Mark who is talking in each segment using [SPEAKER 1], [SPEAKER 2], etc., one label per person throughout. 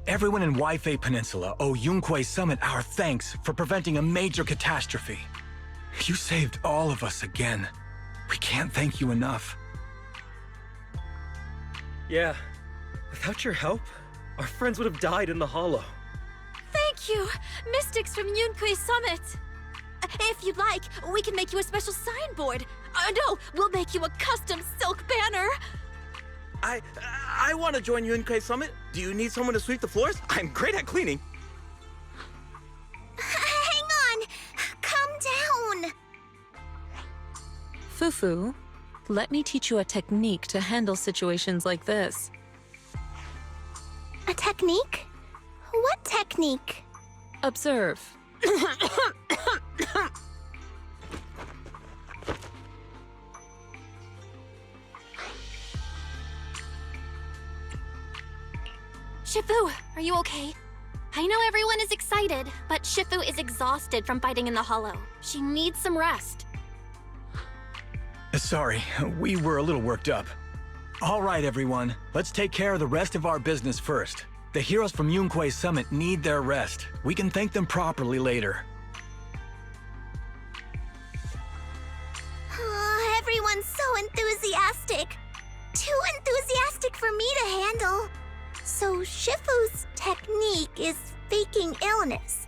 [SPEAKER 1] Everyone in Wi-Fi Peninsula owe Yunquei Summit our thanks for preventing a major catastrophe. You saved all of us again. We can't thank you enough.
[SPEAKER 2] Yeah. Without your help, our friends would have died in the hollow.
[SPEAKER 3] Thank you, Mystics from Yunquei Summit. If you'd like, we can make you a special signboard. No, we'll make you a custom silk banner.
[SPEAKER 4] I want to join Yunquei Summit. Do you need someone to sweep the floors? I'm great at cleaning.
[SPEAKER 5] Hang on! Calm down!
[SPEAKER 6] Fufu, let me teach you a technique to handle situations like this.
[SPEAKER 5] A technique? What technique?
[SPEAKER 6] Observe.
[SPEAKER 3] Shifu, are you okay? I know everyone is excited, but Shifu is exhausted from fighting in the hollow. She needs some rest.
[SPEAKER 1] Sorry, we were a little worked up. All right, everyone. Let's take care of the rest of our business first. The heroes from Yunquei Summit need their rest. We can thank them properly later.
[SPEAKER 5] Oh, everyone's so enthusiastic. Too enthusiastic for me to handle. So Shifu's technique is faking illness.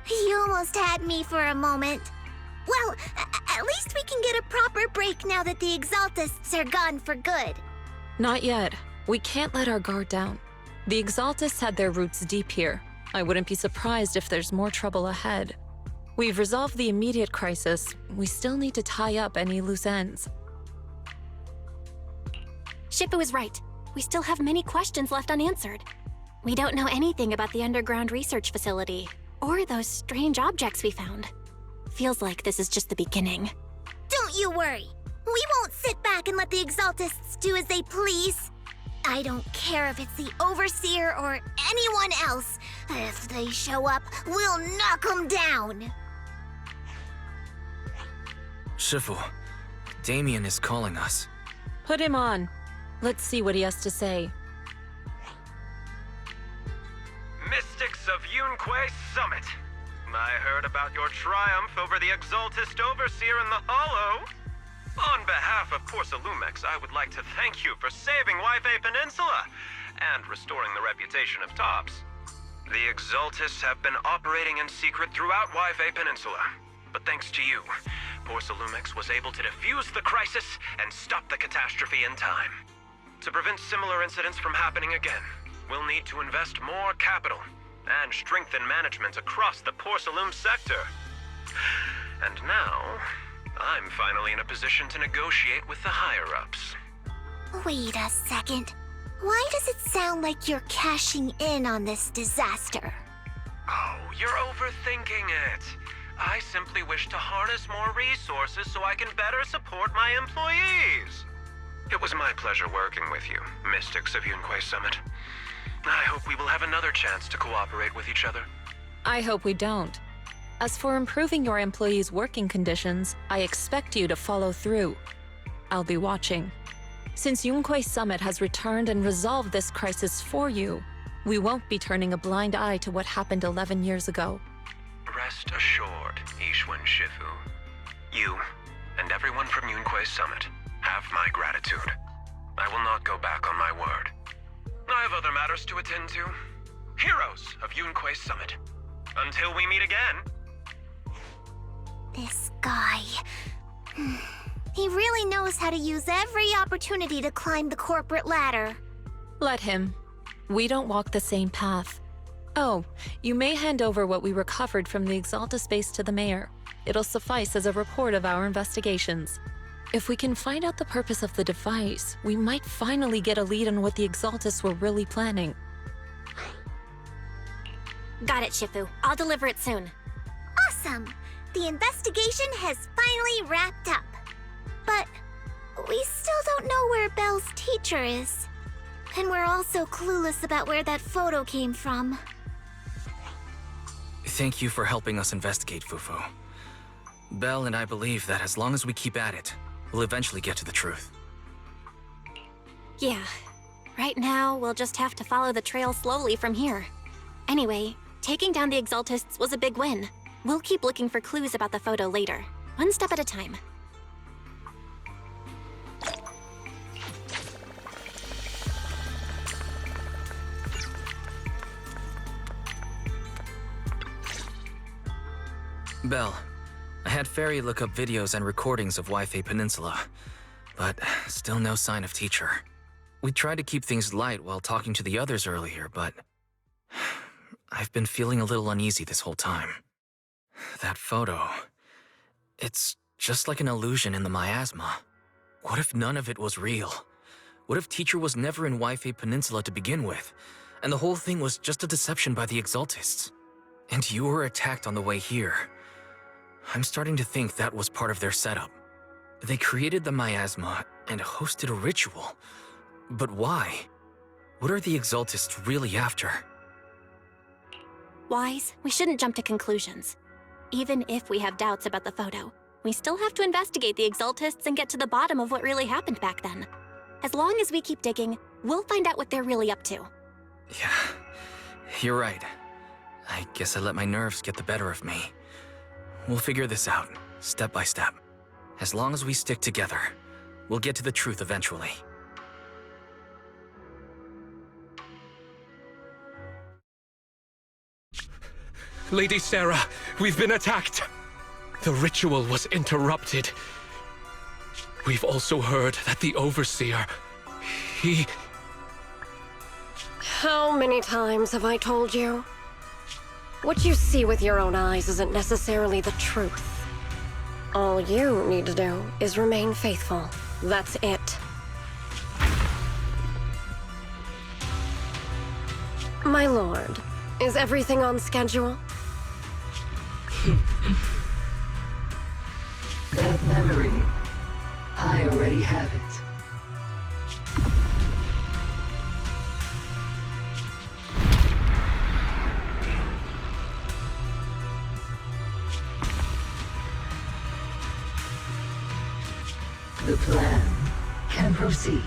[SPEAKER 5] You almost had me for a moment. Well, at least we can get a proper break now that the Exaltists are gone for good.
[SPEAKER 6] Not yet. We can't let our guard down. The Exaltists had their roots deep here. I wouldn't be surprised if there's more trouble ahead. We've resolved the immediate crisis. We still need to tie up any loose ends.
[SPEAKER 3] Shifu is right. We still have many questions left unanswered. We don't know anything about the underground research facility, or those strange objects we found. Feels like this is just the beginning.
[SPEAKER 5] Don't you worry. We won't sit back and let the Exaltists do as they please. I don't care if it's the Overseer or anyone else. If they show up, we'll knock them down.
[SPEAKER 7] Shifu, Damien is calling us.
[SPEAKER 6] Put him on. Let's see what he has to say.
[SPEAKER 8] Mystics of Yunquei Summit. I heard about your triumph over the Exaltist Overseer in the Hollow. On behalf of Porsalumex, I would like to thank you for saving Wi-Fi Peninsula and restoring the reputation of Tops. The Exaltists have been operating in secret throughout Wi-Fi Peninsula, but thanks to you, Porsalumex was able to defuse the crisis and stop the catastrophe in time. To prevent similar incidents from happening again, we'll need to invest more capital and strengthen management across the Porsalume sector. And now, I'm finally in a position to negotiate with the higher-ups.
[SPEAKER 5] Wait a second. Why does it sound like you're cashing in on this disaster?
[SPEAKER 8] Oh, you're overthinking it. I simply wish to harness more resources so I can better support my employees. It was my pleasure working with you, Mystics of Yunquei Summit. I hope we will have another chance to cooperate with each other.
[SPEAKER 6] I hope we don't. As for improving your employees' working conditions, I expect you to follow through. I'll be watching. Since Yunquei Summit has returned and resolved this crisis for you, we won't be turning a blind eye to what happened 11 years ago.
[SPEAKER 8] Rest assured, Ishwan Shifu. You, and everyone from Yunquei Summit, have my gratitude. I will not go back on my word. I have other matters to attend to. Heroes of Yunquei Summit. Until we meet again.
[SPEAKER 5] This guy... He really knows how to use every opportunity to climb the corporate ladder.
[SPEAKER 6] Let him. We don't walk the same path. Oh, you may hand over what we recovered from the Exalta base to the mayor. It'll suffice as a report of our investigations. If we can find out the purpose of the device, we might finally get a lead on what the Exaltists were really planning.
[SPEAKER 3] Got it, Shifu. I'll deliver it soon.
[SPEAKER 5] Awesome! The investigation has finally wrapped up. But we still don't know where Belle's teacher is. And we're also clueless about where that photo came from.
[SPEAKER 7] Thank you for helping us investigate, Fufu. Belle and I believe that as long as we keep at it, we'll eventually get to the truth.
[SPEAKER 3] Yeah. Right now, we'll just have to follow the trail slowly from here. Anyway, taking down the Exaltists was a big win. We'll keep looking for clues about the photo later, one step at a time.
[SPEAKER 7] Belle, I had Fairy look up videos and recordings of Wi-Fi Peninsula, but still no sign of teacher. We tried to keep things light while talking to the others earlier, but I've been feeling a little uneasy this whole time. That photo, it's just like an illusion in the miasma. What if none of it was real? What if teacher was never in Wi-Fi Peninsula to begin with, and the whole thing was just a deception by the Exaltists? And you were attacked on the way here. I'm starting to think that was part of their setup. They created the miasma and hosted a ritual. But why? What are the Exaltists really after?
[SPEAKER 3] Wise, we shouldn't jump to conclusions. Even if we have doubts about the photo, we still have to investigate the Exaltists and get to the bottom of what really happened back then. As long as we keep digging, we'll find out what they're really up to.
[SPEAKER 7] Yeah, you're right. I guess I let my nerves get the better of me. We'll figure this out, step by step. As long as we stick together, we'll get to the truth eventually.
[SPEAKER 9] Lady Sarah, we've been attacked. The ritual was interrupted. We've also heard that the Overseer, he...
[SPEAKER 10] How many times have I told you? What you see with your own eyes isn't necessarily the truth. All you need to do is remain faithful. That's it. My lord, is everything on schedule?
[SPEAKER 11] That memory, I already have it. The plan can proceed.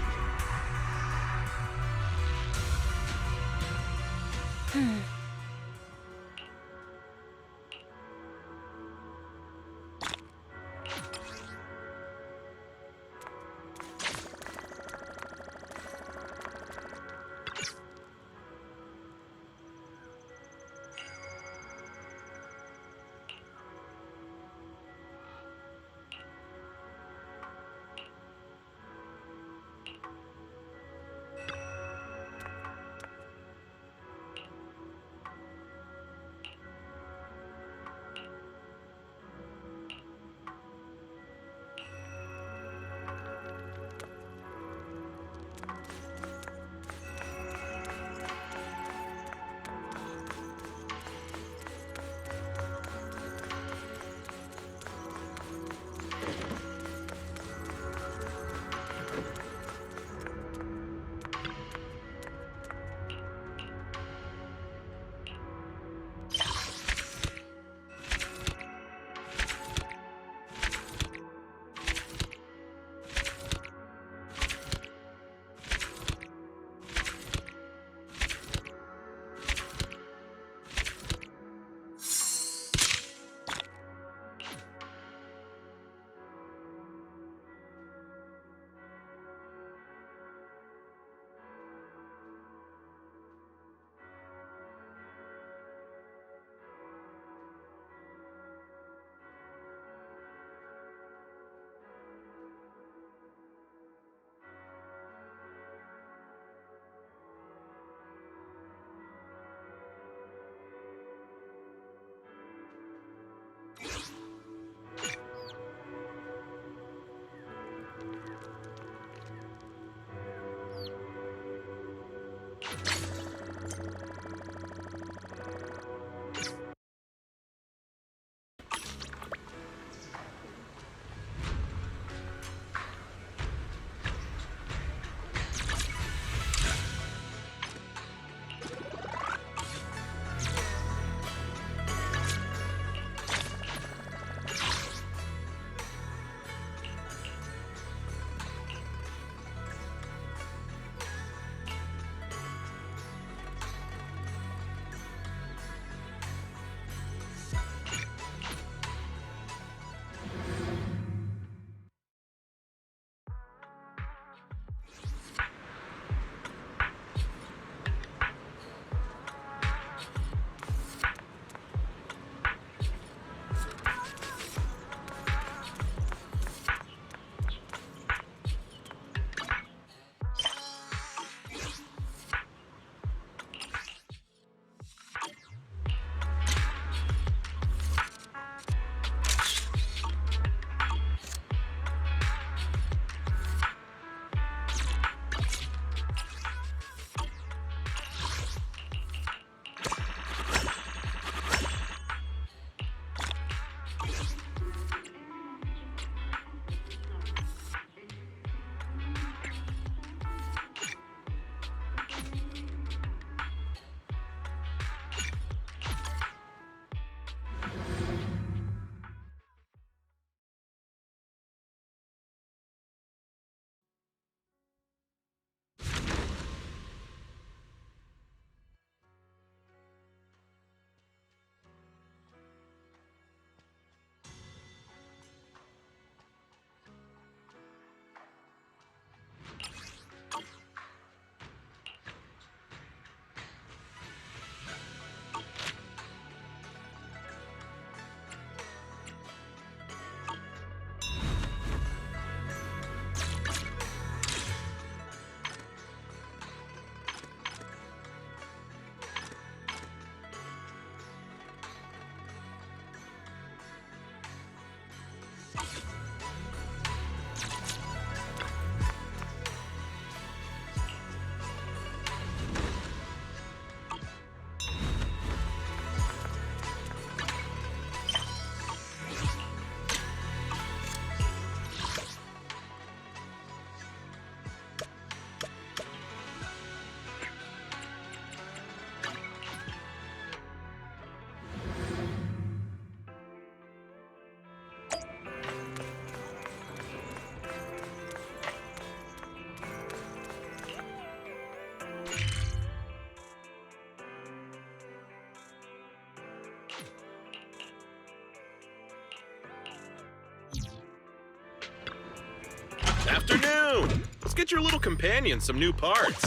[SPEAKER 8] Afternoon! Let's get your little companion some new parts.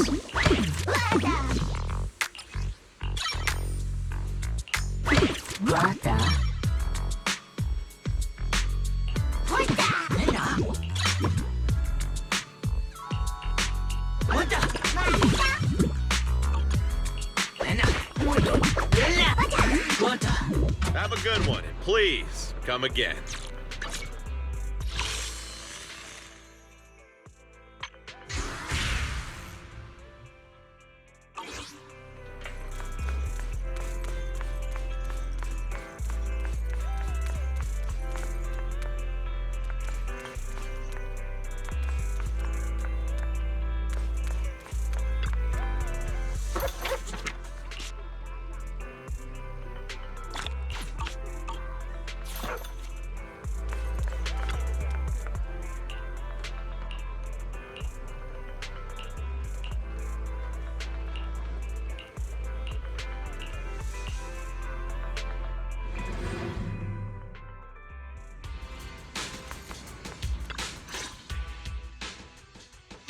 [SPEAKER 8] Have a good one, and please, come again.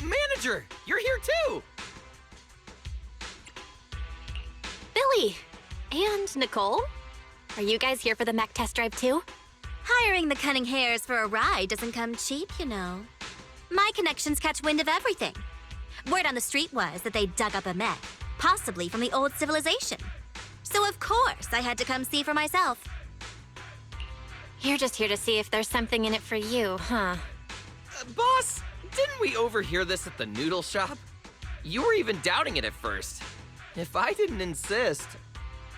[SPEAKER 2] Manager, you're here too!
[SPEAKER 3] Billy! And Nicole? Are you guys here for the mech test drive too?
[SPEAKER 5] Hiring the cunning hares for a ride doesn't come cheap, you know. My connections catch wind of everything. Word on the street was that they dug up a mech, possibly from the old civilization. So of course I had to come see for myself.
[SPEAKER 3] You're just here to see if there's something in it for you, huh?
[SPEAKER 2] Boss, didn't we overhear this at the noodle shop? You were even doubting it at first. If I didn't insist...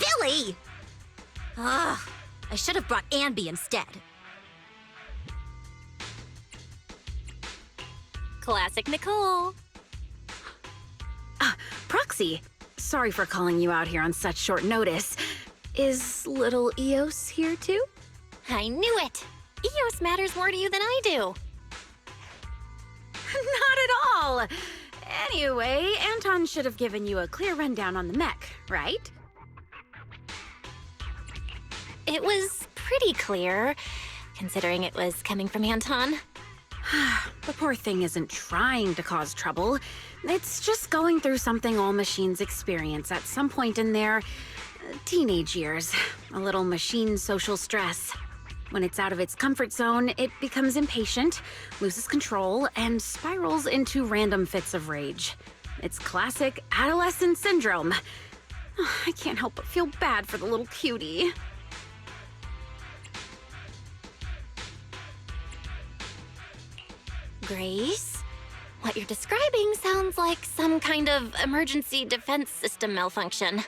[SPEAKER 5] Billy! Ugh, I should have brought Anby instead.
[SPEAKER 3] Classic Nicole.
[SPEAKER 12] Proxy, sorry for calling you out here on such short notice. Is little Eos here too?
[SPEAKER 3] I knew it! Eos matters more to you than I do.
[SPEAKER 12] Not at all! Anyway, Anton should have given you a clear rundown on the mech, right?
[SPEAKER 3] It was pretty clear, considering it was coming from Anton.
[SPEAKER 12] The poor thing isn't trying to cause trouble. It's just going through something all machines experience at some point in their teenage years. A little machine social stress. When it's out of its comfort zone, it becomes impatient, loses control, and spirals into random fits of rage. It's classic adolescent syndrome. I can't help but feel bad for the little cutie.
[SPEAKER 3] Grace? What you're describing sounds like some kind of emergency defense system malfunction.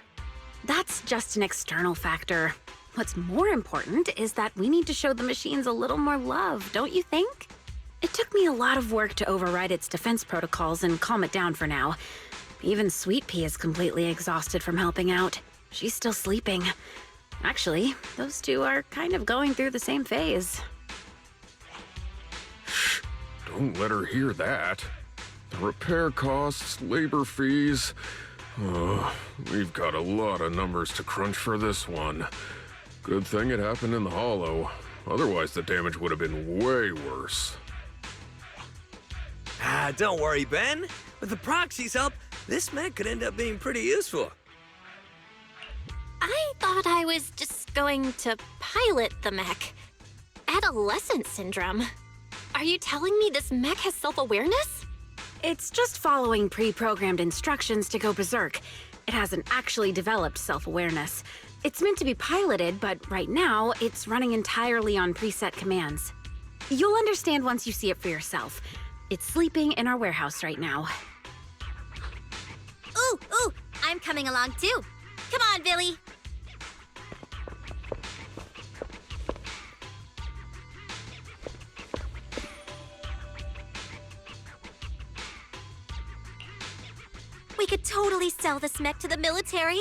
[SPEAKER 12] That's just an external factor. What's more important is that we need to show the machines a little more love, don't you think? It took me a lot of work to override its defense protocols and calm it down for now. Even Sweet Pea is completely exhausted from helping out. She's still sleeping. Actually, those two are kind of going through the same phase.
[SPEAKER 13] Don't let her hear that. The repair costs, labor fees... we've got a lot of numbers to crunch for this one. Good thing it happened in the Hollow. Otherwise, the damage would have been way worse.
[SPEAKER 4] Don't worry, Ben. With the proxy's help, this mech could end up being pretty useful.
[SPEAKER 3] I thought I was just going to pilot the mech. Adolescent syndrome. Are you telling me this mech has self-awareness?
[SPEAKER 12] It's just following pre-programmed instructions to go berserk. It hasn't actually developed self-awareness. It's meant to be piloted, but right now, it's running entirely on preset commands. You'll understand once you see it for yourself. It's sleeping in our warehouse right now.
[SPEAKER 5] Ooh, I'm coming along too. Come on, Billy. We could totally sell this mech to the military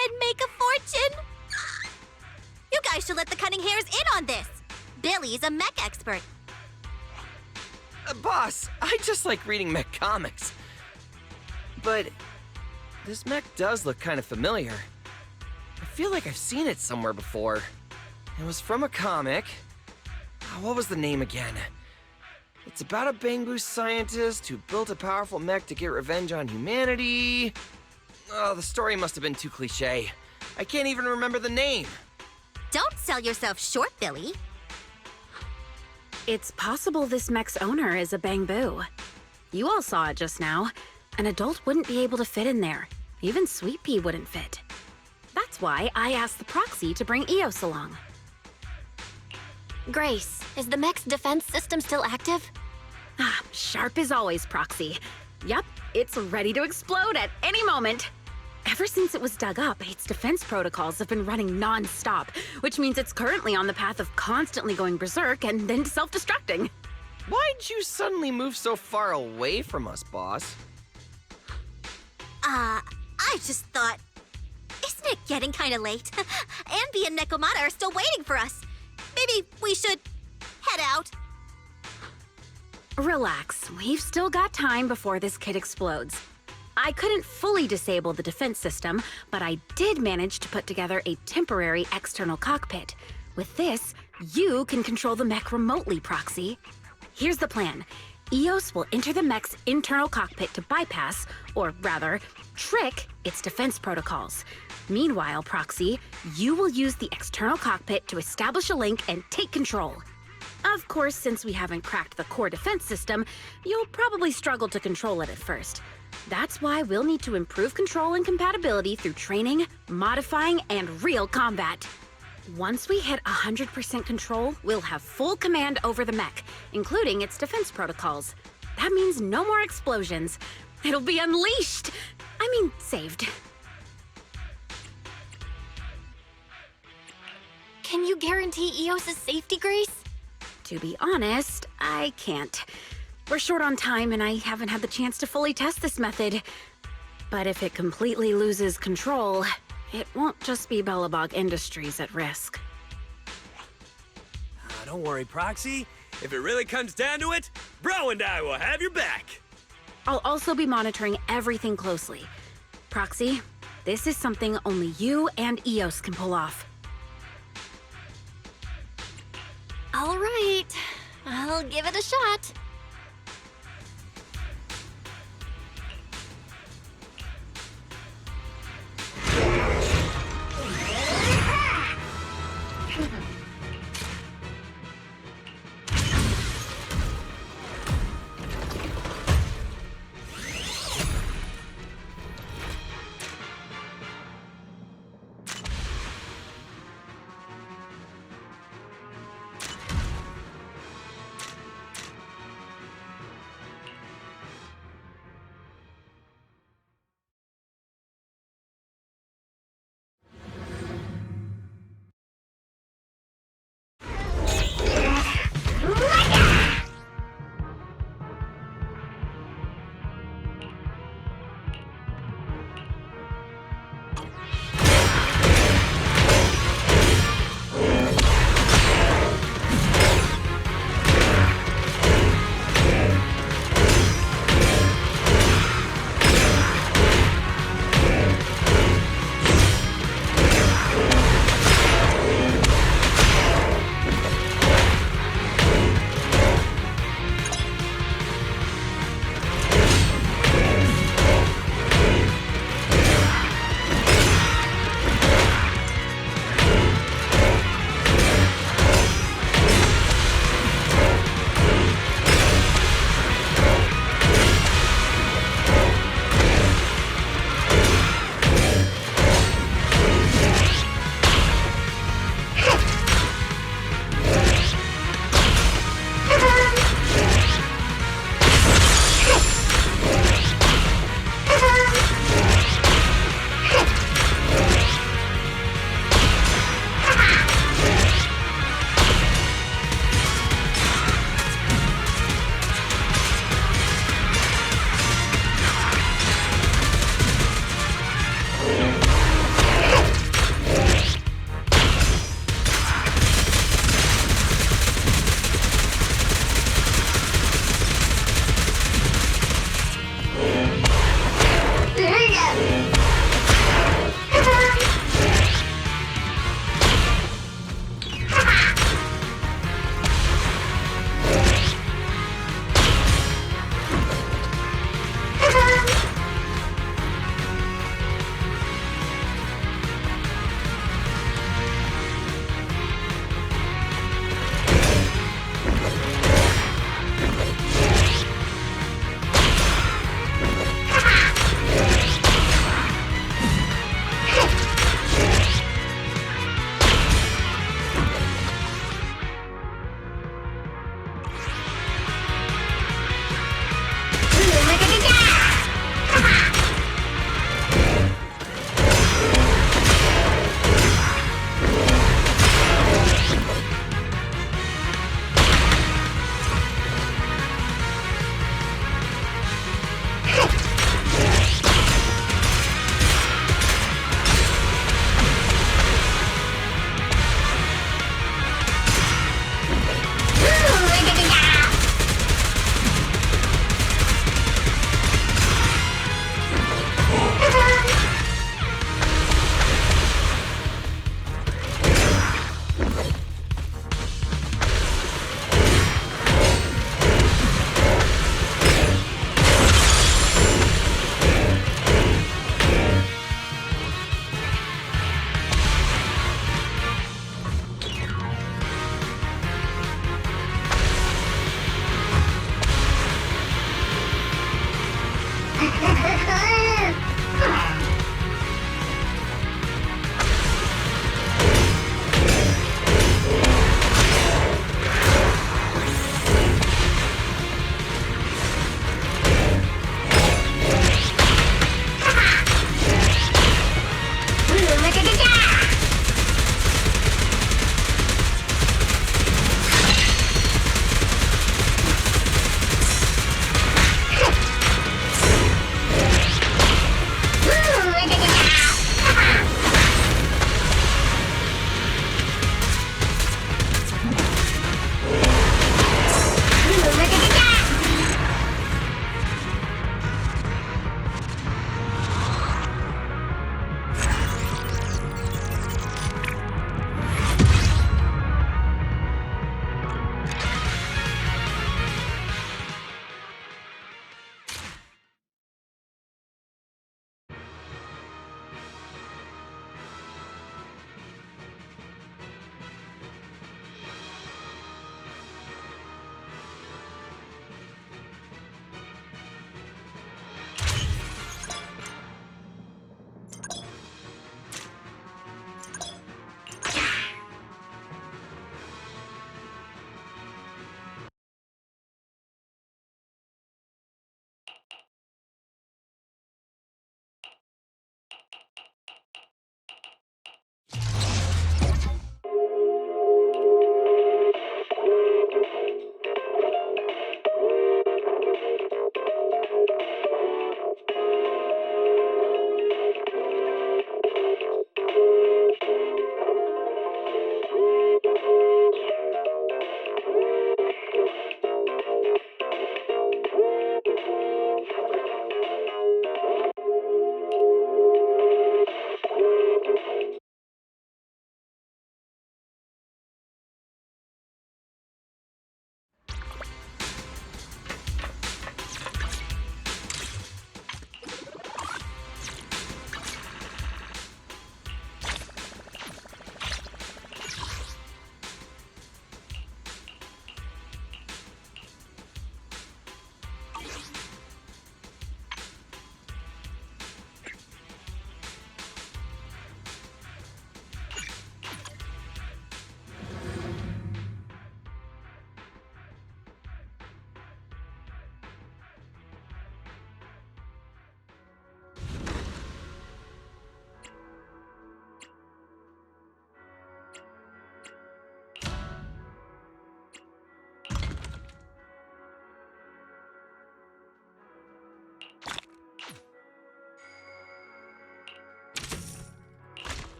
[SPEAKER 5] and make a fortune. You guys should let the cunning hares in on this. Billy's a mech expert.
[SPEAKER 2] Boss, I just like reading mech comics. But this mech does look kind of familiar. I feel like I've seen it somewhere before. It was from a comic. What was the name again? It's about a Bangboo scientist who built a powerful mech to get revenge on humanity. Oh, the story must have been too cliche. I can't even remember the name.
[SPEAKER 5] Don't sell yourself short, Billy.
[SPEAKER 12] It's possible this mech's owner is a Bangboo. You all saw it just now. An adult wouldn't be able to fit in there. Even Sweet Pea wouldn't fit. That's why I asked the proxy to bring Eos along.
[SPEAKER 3] Grace, is the mech's defense system still active?
[SPEAKER 12] Ah, sharp as always, Proxy. Yep, it's ready to explode at any moment. Ever since it was dug up, its defense protocols have been running non-stop, which means it's currently on the path of constantly going berserk and then self-destructing.
[SPEAKER 2] Why'd you suddenly move so far away from us, boss?
[SPEAKER 5] I just thought... Isn't it getting kinda late? Ambi and Nekomata are still waiting for us. Maybe we should head out.
[SPEAKER 12] Relax, we've still got time before this kid explodes. I couldn't fully disable the defense system, but I did manage to put together a temporary external cockpit. With this, you can control the mech remotely, Proxy. Here's the plan. Eos will enter the mech's internal cockpit to bypass, or rather, trick its defense protocols. Meanwhile, Proxy, you will use the external cockpit to establish a link and take control. Of course, since we haven't cracked the core defense system, you'll probably struggle to control it at first. That's why we'll need to improve control and compatibility through training, modifying, and real combat. Once we hit 100% control, we'll have full command over the mech, including its defense protocols. That means no more explosions. It'll be unleashed! Saved.
[SPEAKER 3] Can you guarantee Eos' safety, Grace?
[SPEAKER 12] To be honest, I can't. We're short on time and I haven't had the chance to fully test this method. But if it completely loses control, it won't just be Bellabog Industries at risk.
[SPEAKER 4] Don't worry, Proxy. If it really comes down to it, Bro and I will have your back.
[SPEAKER 12] I'll also be monitoring everything closely. Proxy, this is something only you and Eos can pull off.
[SPEAKER 3] All right, I'll give it a shot.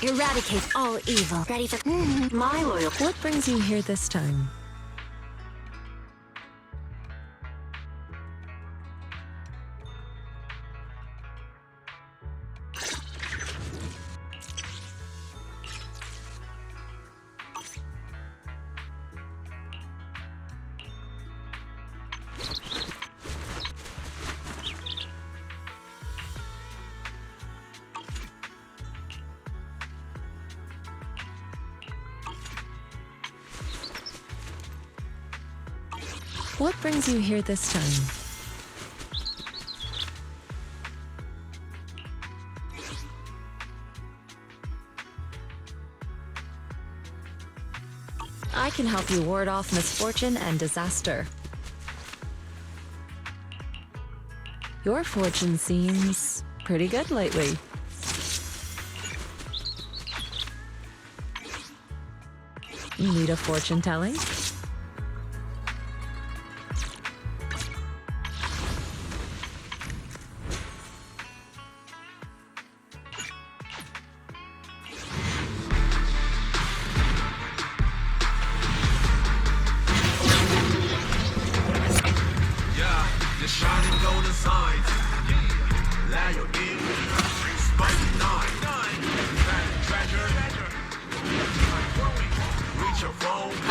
[SPEAKER 3] Eradicate all evil. Ready for my loyal.
[SPEAKER 6] What brings you here this time? What brings you here this time? I can help you ward off misfortune and disaster. Your fortune seems pretty good lately. You need a fortune telling?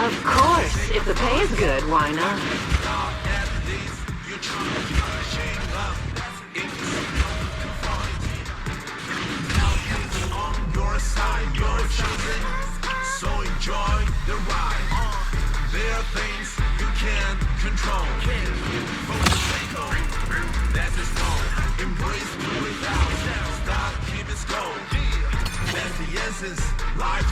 [SPEAKER 14] Of course, if the pay is good, why not?
[SPEAKER 15] So enjoy the ride. There are things you can't control. That's the song. Embrace without. Stop, keep it slow. That's the essence. Life